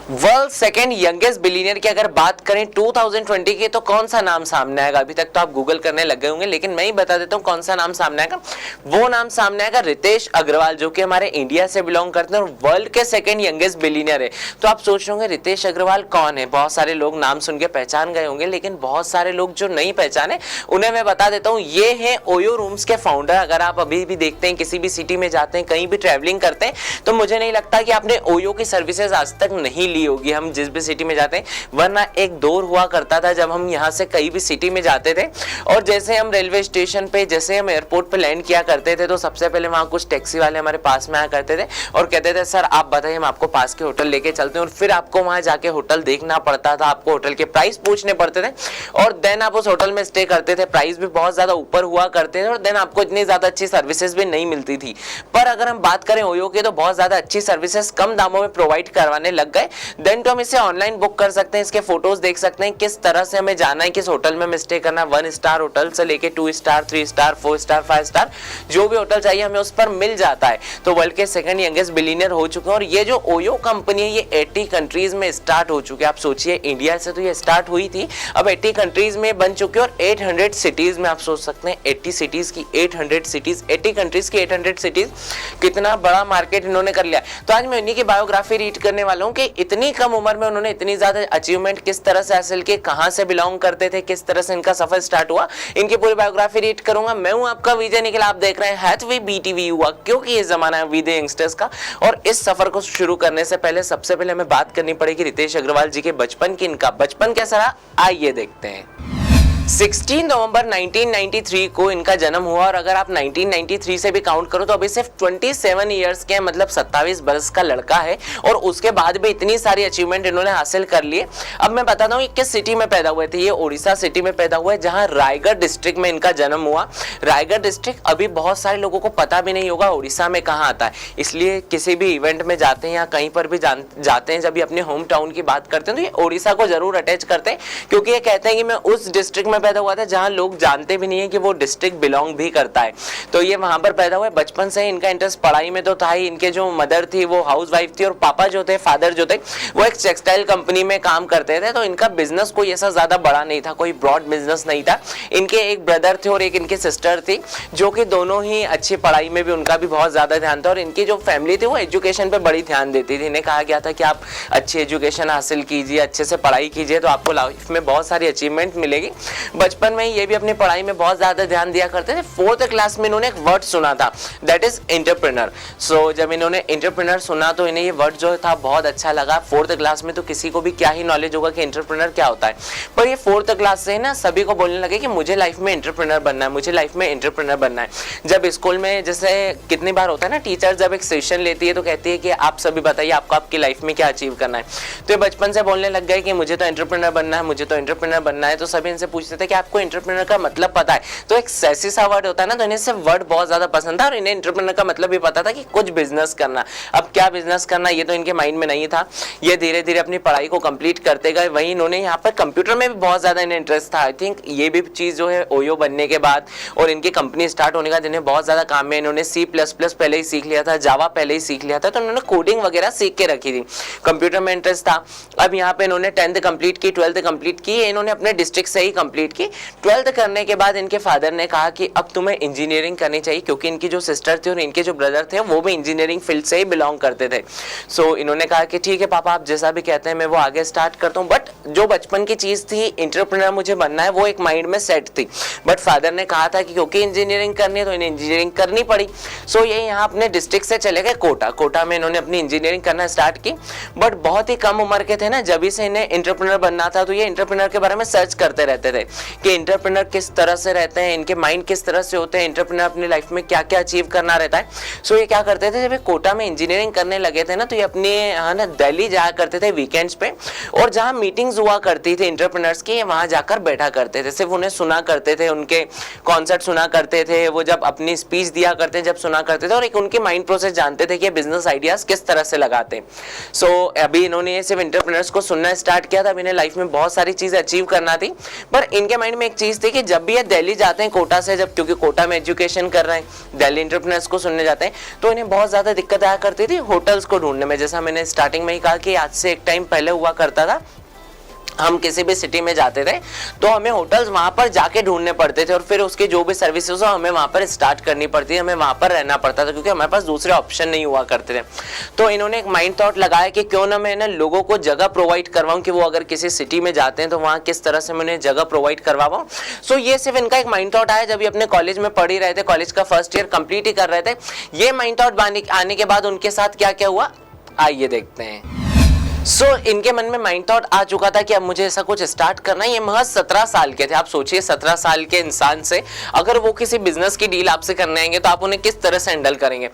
World second youngest billionaire की अगर बात करें 2020 की, तो कौन सा नाम सामने आएगा? अभी तक तो आप गूगल करने लग गए होंगे, लेकिन मैं ही बता देता हूं कौन सा नाम सामने आएगा। वो नाम सामने आएगा रितेश अग्रवाल, जो कि हमारे इंडिया से बिलोंग करते हैं और वर्ल्ड के सेकेंड यंगेस्ट बिलियनियर है। तो आप सोच रहे होंगे रितेश अग्रवाल कौन है? बहुत सारे लोग नाम सुन के पहचान गए होंगे, लेकिन बहुत सारे लोग जो नहीं पहचाने उन्हें मैं बता देता हूँ। ये है ओयो रूम्स के फाउंडर। अगर आप अभी भी देखते हैं, किसी भी सिटी में जाते हैं, कहीं भी ट्रैवलिंग करते हैं, तो मुझे नहीं लगता कि आपने ओयो की सर्विसेज आज तक नहीं ली होगी। हम जिस भी सिटी में जाते हैं, वरना एक दौर हुआ करता था जब हम यहाँ से कहीं भी सिटी में जाते थे और जैसे हम रेलवे स्टेशन पे, जैसे हम एयरपोर्ट पे लैंड किया करते थे, तो सबसे पहले वहाँ कुछ टैक्सी वाले हमारे पास में आया करते थे और कहते थे सर आप बताइए, हम आपको पास के होटल लेके चलते हैं। और फिर आपको वहाँ जाके होटल देखना पड़ता था, आपको होटल के प्राइस पूछने पड़ते थे और देन आप उस होटल में स्टे करते थे। प्राइस भी बहुत ज्यादा ऊपर हुआ करते थे और देन आपको इतनी ज्यादा अच्छी सर्विसेज भी नहीं मिलती थी। पर अगर हम बात करें ओयो की, तो बहुत ज्यादा अच्छी सर्विसेज कम दामों में प्रोवाइड करवाने लग गए। देन तो हम इसे ऑनलाइन बुक कर सकते हैं, इसके फोटोज देख सकते हैं, किस तरह से हमें जाना है, किस होटल में हमें स्टे करना है। 1 स्टार होटल से लेके 2 स्टार, 3 स्टार, 4 स्टार, 5 स्टार, जो भी होटल चाहिए हमें उस पर मिल जाता है। तो वर्ल्ड के सेकंड यंगेस्ट बिलियनियर हो चुके हैं और ये जो ओयो कंपनी है, ये 80 कंट्रीज में स्टार्ट हो चुकी है। आप सोचिए, इंडिया से तो ये स्टार्ट हुई थी, अब 80 कंट्रीज में बन चुकी है और 800 सिटीज में। आप सोच सकते हैं 80 सिटीज की 800 सिटीज, 80 कंट्रीज की 800 सिटीज, कितना बड़ा मार्केट इन्होंने कर लिया। तो आज मैं इन्हीं की बायोग्राफी रीड करने वाला हूँ कि इतनी कम उम्र में उन्होंने इतनी ज्यादा अचीवमेंट किस तरह से हासिल की, कहां से बिलोंग करते थे, किस तरह से इनका सफर स्टार्ट हुआ, इनकी पूरी बायोग्राफी रीड करूंगा। मैं हूं आपका विजय निखिल, आप देख रहे हैं हैथवे बीटीवी युवा, क्योंकि ये जमाना है वी द यंगस्टर्स का। और इस सफर को शुरू करने से पहले सबसे पहले हमें बात करनी पड़ेगी रितेश अग्रवाल जी के बचपन की। इनका बचपन कैसा रहा, आइए देखते हैं। 16 नवंबर 1993 को इनका जन्म हुआ और अगर आप 1993 से भी काउंट करो तो अभी सिर्फ 27 इयर्स के, मतलब 27 बरस का लड़का है और उसके बाद भी इतनी सारी अचीवमेंट इन्होंने हासिल कर लिए। अब मैं बताता हूँ किस सिटी में पैदा हुए थे। ये उड़ीसा सिटी में पैदा हुए, जहाँ रायगढ़ डिस्ट्रिक्ट में इनका जन्म हुआ। रायगढ़ डिस्ट्रिक्ट अभी बहुत सारे लोगों को पता भी नहीं होगा उड़ीसा में कहाँ आता है, इसलिए किसी भी इवेंट में जाते हैं या कहीं पर भी जाते हैं, जब भी अपने होम टाउन की बात करते हैं तो ये उड़ीसा को जरूर अटैच करते हैं, क्योंकि ये कहते हैं कि मैं उस डिस्ट्रिक्ट में पैदा हुआ था जहां लोग जानते भी नहीं है कि वो डिस्ट्रिक्ट बिलोंग भी करता है। तो ये वहां पर पैदा हुए। बचपन से इनका इंटरेस्ट पढ़ाई में तो था ही। इनके जो मदर थी वो हाउसवाइफ थी और पापा जो थे, फादर जो थे, वो एक टेक्सटाइल कंपनी में काम करते थे। तो इनका बिजनेस कोई ऐसा ज्यादा बड़ा नहीं था, कोई ब्रॉड बिजनेस नहीं था। इनके एक ब्रदर थे और एक इनकी सिस्टर थी, जो कि दोनों ही अच्छी पढ़ाई में भी उनका भी बहुत ज्यादा ध्यान था और इनकी जो फैमिली थी वो एजुकेशन पे बड़ी ध्यान देती थी। इन्हें कहा गया था कि आप अच्छी एजुकेशन हासिल कीजिए, अच्छे से पढ़ाई कीजिए, तो आपको लाइफ में बहुत सारी अचीवमेंट मिलेगी। बचपन में ये भी अपनी पढ़ाई में बहुत ज्यादा ध्यान दिया करते थे। 4th क्लास में इन्होंने एक वर्ड सुना था, दैट इज एंटरप्रेन्योर। सो जब इन्होंने एंटरप्रेन्योर सुना तो इन्हें ये वर्ड जो था बहुत अच्छा लगा। 4th क्लास में तो किसी को भी क्या ही नॉलेज होगा कि एंटरप्रेन्योर क्या होता है, पर ये 4th क्लास से ना सभी को बोलने लगे कि मुझे लाइफ में एंटरप्रेन्योर बनना है, मुझे लाइफ में एंटरप्रेन्योर बनना है। जब स्कूल में जैसे कितनी बार होता है ना, टीचर जब एक सेशन लेती है तो कहती है कि आप सभी बताइए आपको आपकी लाइफ में क्या अचीव करना है। तो ये बचपन से बोलने लग गए कि मुझे तो एंटरप्रेन्योर बनना है, मुझे तो एंटरप्रेन्योर बनना है। तो सभी इनसे पूछते थे कि आपको एंटरप्रेन्योर का मतलब पता है? तो एक सैसी सा वर्ड होता है ना, तो इन्हें से वर्ड बहुत ज्यादा पसंद था और इन्हें एंटरप्रेन्योर का मतलब भी पता था कि कुछ बिजनेस करना। अब क्या बिजनेस करना ये तो इनके माइंड में नहीं था। ये धीरे धीरे अपनी पढ़ाई को कंप्लीट करते गए। वहीं इन्होंने यहाँ पर कंप्यूटर में भी बहुत ज्यादा इन्हें इंटरेस्ट था। आई थिंक ये भी चीज जो है ओयो बनने के बाद और इनकी कंपनी स्टार्ट होने का जिन्हें बहुत ज्यादा काम में, इन्होंने C++ पहले ही सीख लिया था, जावा पहले ही सीख लिया था, तो इन्होंने कोडिंग वगैरह सीख के रखी थी। कंप्यूटर में इंटरेस्ट था। अब यहाँ पे इन्होंने 10th कंप्लीट की, 12th कंप्लीट की, इन्होंने अपने डिस्ट्रिक्ट से ही कंप्लीट की। 12th करने के बाद इनके फादर ने कहा कि अब तुम्हें इंजीनियरिंग करनी चाहिए, क्योंकि इनकी जो सिस्टर थी और इनके जो ब्रदर थे वो भी इंजीनियरिंग फील्ड से ही बिलोंग करते थे। सो इन्होंने कहा कि ठीक है पापा, आप जैसा भी कहते हैं मैं वो आगे स्टार्ट करता हूँ। बट जो बचपन की चीज थी, एंटरप्रेन्योर मुझे बनना है, वो एक माइंड में सेट थी। बट फादर ने कहा था कि क्योंकि इंजीनियरिंग करनी है तो इन्हें इंजीनियरिंग करनी पड़ी। सो ये यहाँ अपने डिस्ट्रिक्ट से चले गए कोटा। कोटा में इन्होंने अपनी इंजीनियरिंग करना स्टार्ट की। बट बहुत ही कम उम्र के थे ना, जब से इन्हें एंटरप्रेन्योर बनना था, तो ये एंटरप्रेन्योर के बारे में सर्च करते रहते थे कि एंटरप्रेन्योर किस तरह से रहते हैं, इनके माइंड किस तरह से होते हैं, एंटरप्रेन्योर अपनी लाइफ में क्या क्या अचीव करना रहता है। सो ये क्या करते थे, जब ये कोटा में इंजीनियरिंग करने लगे थे ना, तो ये अपने ना दिल्ली जाया करते थे वीकेंड्स पे, और जहाँ मीटिंग्स हुआ करती थी एंटरप्रेन्योर्स की, वहां जाकर बैठा करते थे, सिर्फ उन्हें सुना करते थे, उनके कॉन्सर्ट सुना करते थे, वो जब अपनी स्पीच दिया करते जब सुना करते थे, और एक उनके माइंड प्रोसेस जानते थे कि बिजनेस आइडियाज किस तरह से लगाते हैं। सो अभी इन्होंने सिर्फ एंटरप्रेन्योर्स को सुनना स्टार्ट किया था। अब इन्हें लाइफ में बहुत सारी चीजें अचीव करना थी, पर इनके माइंड में एक चीज थी कि जब भी ये दिल्ली जाते हैं कोटा से, जब क्योंकि कोटा में एजुकेशन कर रहे हैं, दिल्ली एंटरप्रेन्योर्स को सुनने जाते हैं, तो इन्हें बहुत ज्यादा दिक्कत आया करती थी होटल्स को ढूंढने में। जैसा मैंने स्टार्टिंग में ही कहा कि आज से एक टाइम पहले हुआ करता था, हम किसी भी सिटी में जाते थे तो हमें होटल्स वहां पर जाके ढूंढने पड़ते थे और फिर उसके जो भी सर्विसेज हो हमें वहां पर स्टार्ट करनी पड़ती है, हमें वहां पर रहना पड़ता था क्योंकि हमारे पास दूसरे ऑप्शन नहीं हुआ करते थे। तो इन्होंने एक माइंड थॉट लगाया कि क्यों ना मैं ना लोगों को जगह प्रोवाइड करवाऊं कि वो अगर किसी सिटी में जाते हैं तो वहां किस तरह से मैं उन्हें जगह प्रोवाइड करवाऊं। सो ये सिर्फ इनका एक माइंड थॉट आया जब ये अपने कॉलेज में पढ़ ही रहे थे, कॉलेज का फर्स्ट ईयर कंप्लीट ही कर रहे थे। ये माइंड थॉट आने के बाद उनके साथ क्या क्या हुआ आइए देखते हैं। इनके मन में माइंड थॉट आ चुका था कि अब मुझे ऐसा कुछ स्टार्ट करना है। ये महज 17 साल के थे। आप सोचिए 17 साल के इंसान से अगर वो किसी बिजनेस की डील आपसे करने आएंगे तो आप उन्हें किस तरह से हैंडल करेंगे।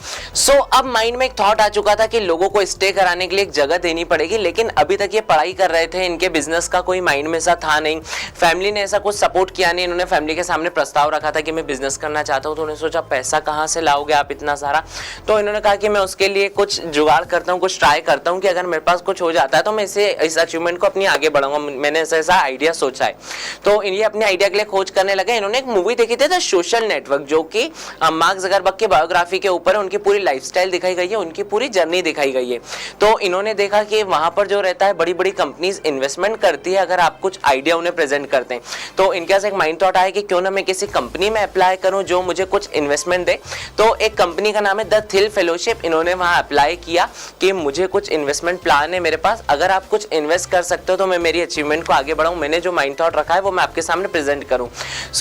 अब माइंड में एक थॉट आ चुका था कि लोगों को स्टे कराने के लिए एक जगह देनी पड़ेगी, लेकिन अभी तक ये पढ़ाई कर रहे थे, इनके बिजनेस का कोई माइंड में ऐसा था नहीं, फैमिली ने ऐसा कुछ सपोर्ट किया नहीं। इन्होंने फैमिली के सामने प्रस्ताव रखा था कि मैं बिजनेस करना चाहता हूँ, तो उन्होंने सोचा पैसा कहाँ से लाओगे आप इतना सारा। तो इन्होंने कहा कि मैं उसके लिए कुछ जुगाड़ करता हूँ, कुछ ट्राई करता हूँ कि अगर मेरे पास कुछ हो जाता है तो मैं इस अचीवमेंट को अपनी आगे बढ़ाऊंगा। मैंने ऐसा आइडिया सोचा है। तो ये अपने आइडिया के लिए खोज करने लगे। इन्होंने एक मूवी देखी थी द सोशल नेटवर्क, जो कि मार्क ज़करबर्ग की बायोग्राफी के ऊपर है। उनकी पूरी लाइफस्टाइल दिखाई गई है, उनकी पूरी जर्नी दिखाई गई है। तो इन्होंने देखा कि वहां पर जो रहता है बड़ी बड़ी कंपनीज इन्वेस्टमेंट करती है अगर आप कुछ आइडिया उन्हें प्रेजेंट करते हैं। तो इनके पास एक माइंड थॉट आया कि क्यों ना मैं किसी कंपनी में अप्लाई करूं जो मुझे कुछ इन्वेस्टमेंट दे। तो एक कंपनी का नाम है द थिल फेलोशिप। इन्होंने वहां अप्लाई किया कि मुझे कुछ इन्वेस्टमेंट प्लान है मेरे पास, अगर आप कुछ इन्वेस्ट कर सकते हो तो मैं मेरी अचीवमेंट को आगे बढ़ाऊं, मैंने जो माइंड थॉट रखा है वो मैं आपके सामने प्रेजेंट करूं।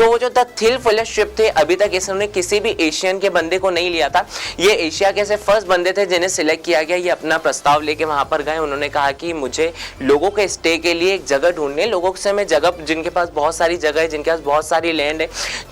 वो जो द थिल फेलोशिप थे, अभी तक इसने किसी भी एशियन के बंदे को नहीं लिया था। ये एशिया के से फर्स्ट बंदे थे जिन्हें सिलेक्ट किया गया। ये अपना प्रस्ताव लेके वहां पर गए। उन्होंने कहा कि मुझे लोगों के स्टे के लिए एक जगह ढूंढनी है, लोगों से मैं जगह जिनके पास बहुत सारी जगह है, जिनके पास बहुत सारी लैंड है।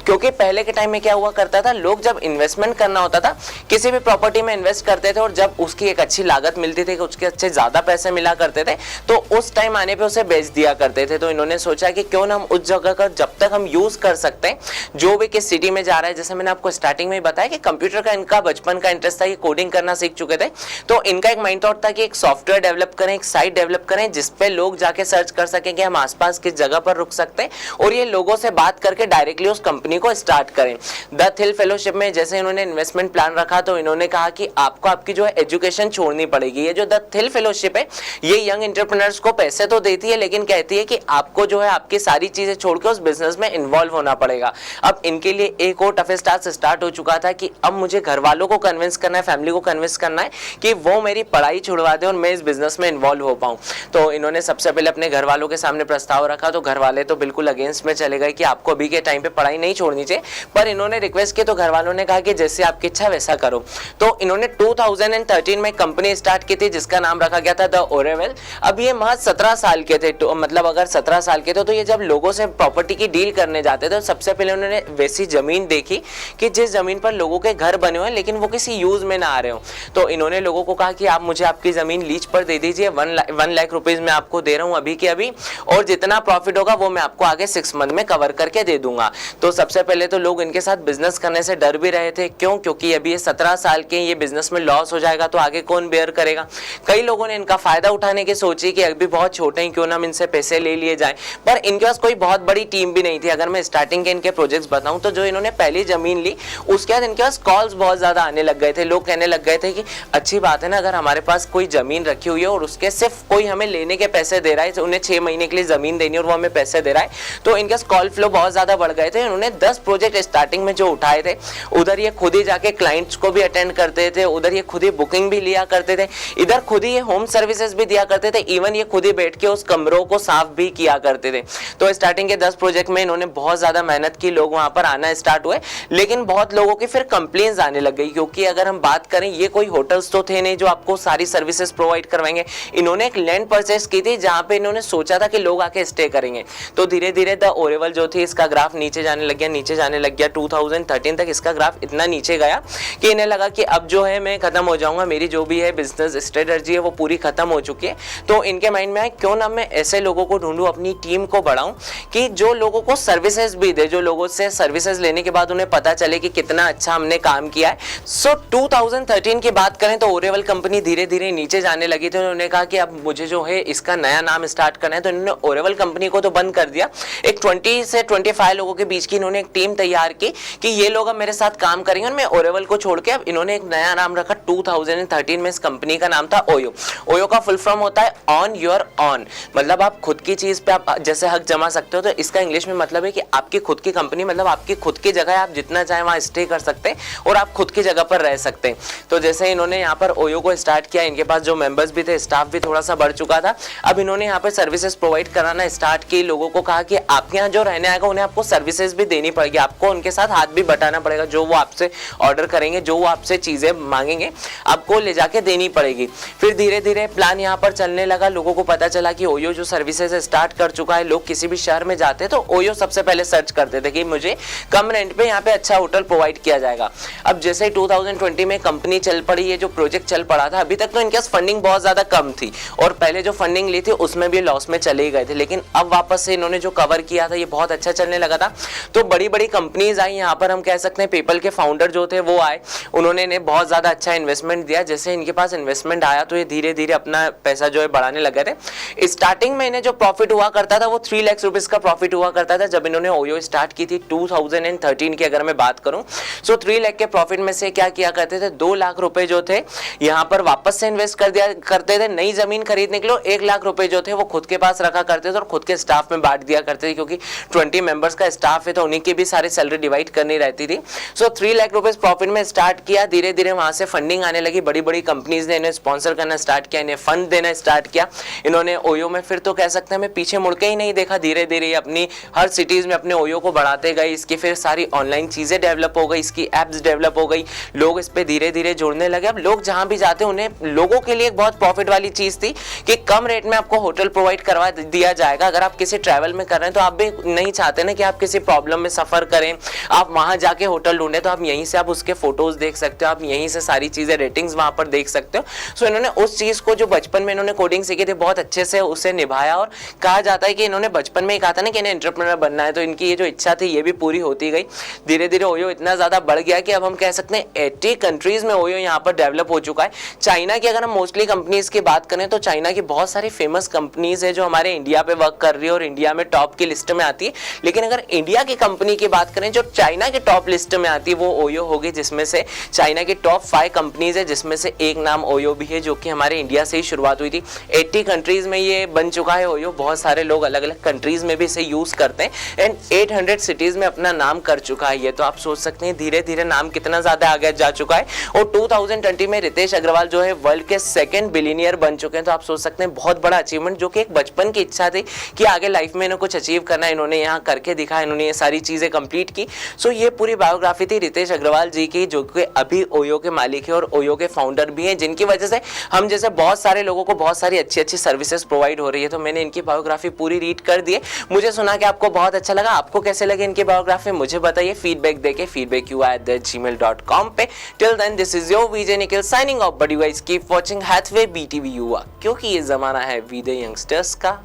क्योंकि पहले के टाइम में क्या हुआ करता था, लोग जब इन्वेस्टमेंट करना होता था किसी भी प्रॉपर्टी में इन्वेस्ट करते थे और जब उसकी एक अच्छी लागत मिलती थी, उसके अच्छे ज्यादा पैसे मिला करते थे, तो उस टाइम आने पे उसे बेच दिया करते थे। तो इन्होंने सोचा कि क्यों ना हम उस जगह का जब तक हम यूज कर सकते हैं, जो भी किस सिटी में जा रहा है। जैसे मैंने आपको स्टार्टिंग में बताया कि कंप्यूटर का इनका बचपन का इंटरेस्ट था, ये कोडिंग करना सीख चुके थे। तो इनका एक माइंड थॉट था कि एक सॉफ्टवेयर डेवलप करें, एक साइट डेवलप करें जिसपे लोग जाके सर्च कर सकें कि हम आसपास किस जगह पर रुक सकते हैं और ये लोगों से बात करके डायरेक्टली उस कंपनी को स्टार्ट करें। द थिल फेलोशिप में जैसे इन्होंने इन्वेस्टमेंट प्लान रखा तो इन्होंने कहा कि आपको आपकी जो है एजुकेशन छोड़नी पड़ेगी। ये जो द थिल फेलोशिप है ये यंग एंटरप्रेन्योर्स को पैसे तो देती है, लेकिन कहती है कि आपको जो है आपकी सारी चीजें छोड़ के उस बिजनेस में इन्वॉल्व होना पड़ेगा। अब इनके लिए एक और टफेस्ट टास्क स्टार्ट हो चुका था कि अब मुझे घर वालों को कन्विंस करना है, फैमिली को कन्विंस करना है कि वो मेरी पढ़ाई छुड़वा दे और मैं इस बिजनेस में इन्वॉल्व हो पाऊं। तो इन्होंने सबसे पहले अपने घर वालों के सामने प्रस्ताव रखा, तो घर वाले तो बिल्कुल अगेंस्ट में चले गए कि आपको अभी के टाइम पे पढ़ाई नहीं छोड़नी चाहिए। पर इन्होंने रिक्वेस्ट की तो घर वालों ने कहा कि जैसे आपकी इच्छा वैसा करो। तो इन्होंने 2013 में कंपनी स्टार्ट की थी जिसका नाम रखा गया था द ओरेवेल। अब ये महज 17 साल के थे, तो मतलब अगर 17 साल के थे तो ये जब लोगों से प्रॉपर्टी की डील करने जाते थे तो सबसे पहले उन्होंने वैसी जमीन देखी कि जिस जमीन पर लोगों के घर बने हुए हैं लेकिन वो किसी यूज में ना आ रहे हो। तो इन्होंने लोगों को कहा कि आप मुझे आपकी जमीन लीज पर दे दीजिए, 1 लाख रुपीज मैं आपको दे रहा हूं अभी के अभी, और जितना प्रॉफिट होगा वो मैं आपको आगे 6 मंथ में कवर करके दे दूंगा। तो सबसे पहले तो लोग इनके साथ बिजनेस करने से डर भी रहे थे। क्यों? क्योंकि अभी ये 17 साल के, ये बिजनेस में लॉस हो जाएगा तो आगे कौन बेयर करेगा। कई लोगों ने इनका फायदा उठाने की सोची कि अभी बहुत छोटे हैं, क्यों ना हम इनसे पैसे ले लिए जाए। पर इनके पास कोई बहुत बड़ी टीम भी नहीं थी। अगर मैं स्टार्टिंग के इनके प्रोजेक्ट्स बताऊं तो जो इन्होंने पहली जमीन ली उसके बाद इनके पास कॉल्स बहुत ज्यादा आने लग गए थे। लोग कहने लग गए थे कि अच्छी बात है ना, अगर हमारे पास कोई जमीन रखी हुई है और उसके सिर्फ कोई हमें लेने के पैसे दे रहा है, उन्हें 6 महीने के लिए जमीन देनी और वो हमें पैसे दे रहा है, तो इनके कॉल फ्लो बहुत ज्यादा बढ़ गए थे। उन्होंने 10 प्रोजेक्ट स्टार्टिंग में जो उठाए थे, उधर ये खुद ही जाके क्लाइंट्स को भी अटेंड करते थे, उधर ये खुद ही बुकिंग भी लिया करते थे, इधर खुद ही ये होम सर्विसेज भी दिया करते थे, इवन ये खुद ही बैठ के उस कमरों को साफ भी किया करते थे। तो स्टार्टिंग के 10 प्रोजेक्ट में इन्होंने बहुत ज्यादा मेहनत की, लोग वहां पर आना स्टार्ट हुए, लेकिन बहुत लोगों की फिर कंप्लेंट्स आने लग गई। क्योंकि अगर हम बात करें, ये कोई होटल्स तो थे नहीं जो आपको सारी सर्विसेज प्रोवाइड करवाएंगे। इन्होंने एक लैंड परचेस की थी जहां पे इन्होंने सोचा था कि लोग आके स्टे करेंगे। तो धीरे धीरे द ओरेवल जो थी इसका ग्राफ नीचे जाने लग गया, नीचे जाने लग गया। 2013 तक इसका ग्राफ इतना नीचे गया कि इन्हें लगा कि अब जो है मैं खत्म हो जाऊंगा, मेरी जो भी है बिजनेस स्ट्रेटजी है वो पूरी खत्म हो चुकी चुकी है। तो इनके माइंड में आया क्यों ना मैं ऐसे लोगों को ढूंढूं, अपनी टीम को बढ़ाऊं कि जो लोगों को सर्विसेज भी दे, जो लोगों से सर्विसेज लेने के बाद उन्हें पता चले कि कितना अच्छा हमने काम किया है। सो 2013 की बात करें तो ओरेवल कंपनी धीरे धीरे नीचे जाने लगी थी। उन्होंने कहा कि अब मुझे जो है इसका नया नाम स्टार्ट करना है, तो इन्होंने ओरेवल कंपनी को तो बंद कर दिया। एक 20 से 25 लोगों के बीच की इन्होंने एक टीम तैयार की कि ये लोग अब मेरे साथ काम करेंगे और मैं ओरेवल को छोड़ के अब इन्होंने एक नया नाम रखा 2013 में। इस कंपनी का नाम था ओयो। ओयो का फुल फॉर्म होता है ऑन योर ऑन, मतलब आप खुद की चीज पे आप जैसे हक जमा सकते हो। तो इसका इंग्लिश में मतलब है कि आपकी खुद की कंपनी, मतलब आपकी खुद की जगह है, आप जितना चाहे वहां स्टे कर सकते हैं और आप खुद की जगह पर रह सकते हैं। तो जैसे इन्होंने यहाँ पर ओयो को स्टार्ट किया, इनके पास जो मेंबर्स भी थे, स्टाफ भी थोड़ा सा बढ़ चुका था। अब इन्होंने यहाँ पर सर्विसेज प्रोवाइड कराना स्टार्ट की। लोगों को कहा कि आपके यहाँ जो रहने आएगा उन्हें आपको सर्विसेज भी देनी पड़ेगी, आपको उनके साथ हाथ भी बटाना पड़ेगा। जो वो आपसे ऑर्डर करेंगे, जो वो आपसे चीजें मांगेंगे, आपको ले जाके देनी पड़ेगी। फिर धीरे धीरे प्लान यहाँ पर चलने लगा। लोगों को पता चला कि ओयो जो सर्विसेज स्टार्ट कर चुका है। लोग किसी भी शहर में जाते तो ओयो सबसे पहले सर्च करते थे कि मुझे कम रेंट पे यहाँ पे अच्छा होटल प्रोवाइड किया जाएगा। अब जैसे 2020 में कंपनी चल पड़ी, ये जो प्रोजेक्ट चल पड़ा था, अभी तक तो इनके पास फंडिंग बहुत ज्यादा कम थी और पहले जो फंडिंग ली थी उसमें भी लॉस में चले गए थे। लेकिन अब वापस से इन्होंने जो कवर किया था ये बहुत अच्छा चलने लगा था। तो बड़ी बड़ी कंपनीज आई यहाँ पर, हम कह सकते हैं पेपल के फाउंडर जो थे वो आए, उन्होंने इन्हें बहुत ज्यादा अच्छा इन्वेस्टमेंट दिया। जैसे इनके पास इन्वेस्टमेंट आया तो ये धीरे धीरे अपना पैसा जो है बढ़ाने लगे थे। स्टार्टिंग में इन्हें जो प्रॉफिट हुआ करता था वो 3 लाख रुपीस का प्रॉफिट हुआ करता था जब इन्होंने ओयो स्टार्ट की थी 2013 की अगर मैं बात करूं। सो 3 लाख के प्रॉफिट में से क्या किया करते थे, 2 लाख रुपए जो थे यहाँ पर वापस से इन्वेस्ट कर दिया करते थे नई जमीन खरीदने के लिए। 1 लाख रुपए जो थे वो खुद के पास रखा करते थे और खुद के स्टाफ में बांट दिया करते थे, क्योंकि 20 मेंबर्स का स्टाफ है तो उन्हीं की भी सारी सैलरी डिवाइड करनी रहती थी। सो 3 लाख रुपए प्रॉफिट में स्टार्ट किया। धीरे धीरे वहां से फंडिंग आने लगी, बड़ी बड़ी कंपनीज ने इन्हें स्पॉन्सर करना स्टार्ट किया, इन्हें फंड देना स्टार्ट किया। इन्होंने ओयो में फिर तो कह सकते हैं मैं पीछे मुड़ के ही नहीं देखा। धीरे धीरे अपनी हर सिटीज में अपने ओयो को बढ़ाते गए। इसकी फिर सारी ऑनलाइन चीजें डेवलप हो गई, इसकी एप्स डेवलप हो गई, लोग इस पे धीरे धीरे जुड़ने लगे। अब लोग जहां भी जाते उन्हें लोगों के लिए एक बहुत प्रॉफिट वाली चीज थी कि कम रेट में आपको होटल प्रोवाइड करवा दिया जाएगा। अगर आप किसी ट्रैवल में कर रहे हैं तो आप भी नहीं चाहते ना कि आप किसी प्रॉब्लम में सफर करें, आप वहां जाके होटल ढूंढे, तो आप यहीं से आप उसके फोटोज देख सकते हो, आप यहीं से सारी चीजें रेटिंग्स वहां पर देख सकते हो। सो इन्होंने उस चीज को जो बचपन में इन्होंने कोडिंग सीखी थी बहुत अच्छे से उसे निभाया। और कहा जाता है कि इन्होंने बचपन में ही कहा था ना कि इन्हें एंटरप्रेन्योर बनना है, तो इनकी ये जो इच्छा थी ये भी पूरी होती गई। धीरे धीरे ओयो इतना ज्यादा बढ़ गया कि अब हम कह सकते हैं 80 कंट्रीज में ओयो यहाँ पर डेवलप हो चुका है। चाइना की अगर हम मोस्टली कंपनीज की बात करें तो चाइना की बहुत सारी फेमस कंपनीज है जो हमारे इंडिया पे वर्क कर रही है और इंडिया में टॉप की लिस्ट में आती है। लेकिन अगर इंडिया की कंपनी की बात करें जो चाइना के टॉप लिस्ट में आती है वो ओयो होगी, जिसमें से चाइना की टॉप 5 कंपनीज है जिसमें से एक नाम ओयो भी है जो कि हमारे इंडिया से ही शुरुआत हुई थी। 80 कंट्रीज में ये बन चुका है ओयो, बहुत सारे लोग अलग अलग कंट्रीज में भी इसे यूज करते हैं एंड 800 सिटीज में अपना नाम कर चुका है ये। तो आप सोच सकते हैं धीरे धीरे नाम कितना ज्यादा आगे जा चुका है। और 2020 में रितेश अग्रवाल जो है वर्ल्ड के 2nd बिलियनियर बन चुके हैं। तो आप सोच सकते हैं बहुत बड़ा अचीवमेंट, जो कि एक बचपन की इच्छा थी कि आगे लाइफ में इन्हें कुछ अचीव करना है, इन्होंने यहाँ करके दिखाया, इन्होंने ये सारी चीजें कंप्लीट की। सो ये पूरी बायोग्राफी थी रितेश अग्रवाल जी की, जो कि अभी ओयो के मालिक है और ओयो के फाउंडर भी हैं, जिनकी वजह से हम जैसे बहुत सारे लोगों को बहुत सारी अच्छी अच्छी सर्विसेज प्रोवाइड हो रही है। तो मैंने इनकी बायोग्राफी पूरी रीड कर दी है। मुझे सुना कि आपको बहुत अच्छा लगा। आपको कैसे लगे इनकी बायोग्राफी मुझे बताइए, फीडबैक देके feedbackyua@gmail.com पे। Till then this is your Vijay Nikhil signing off, but you guys keep watching Hathway BTV Yuva, क्योंकि ये जमाना है वी द यंगस्टर्स का।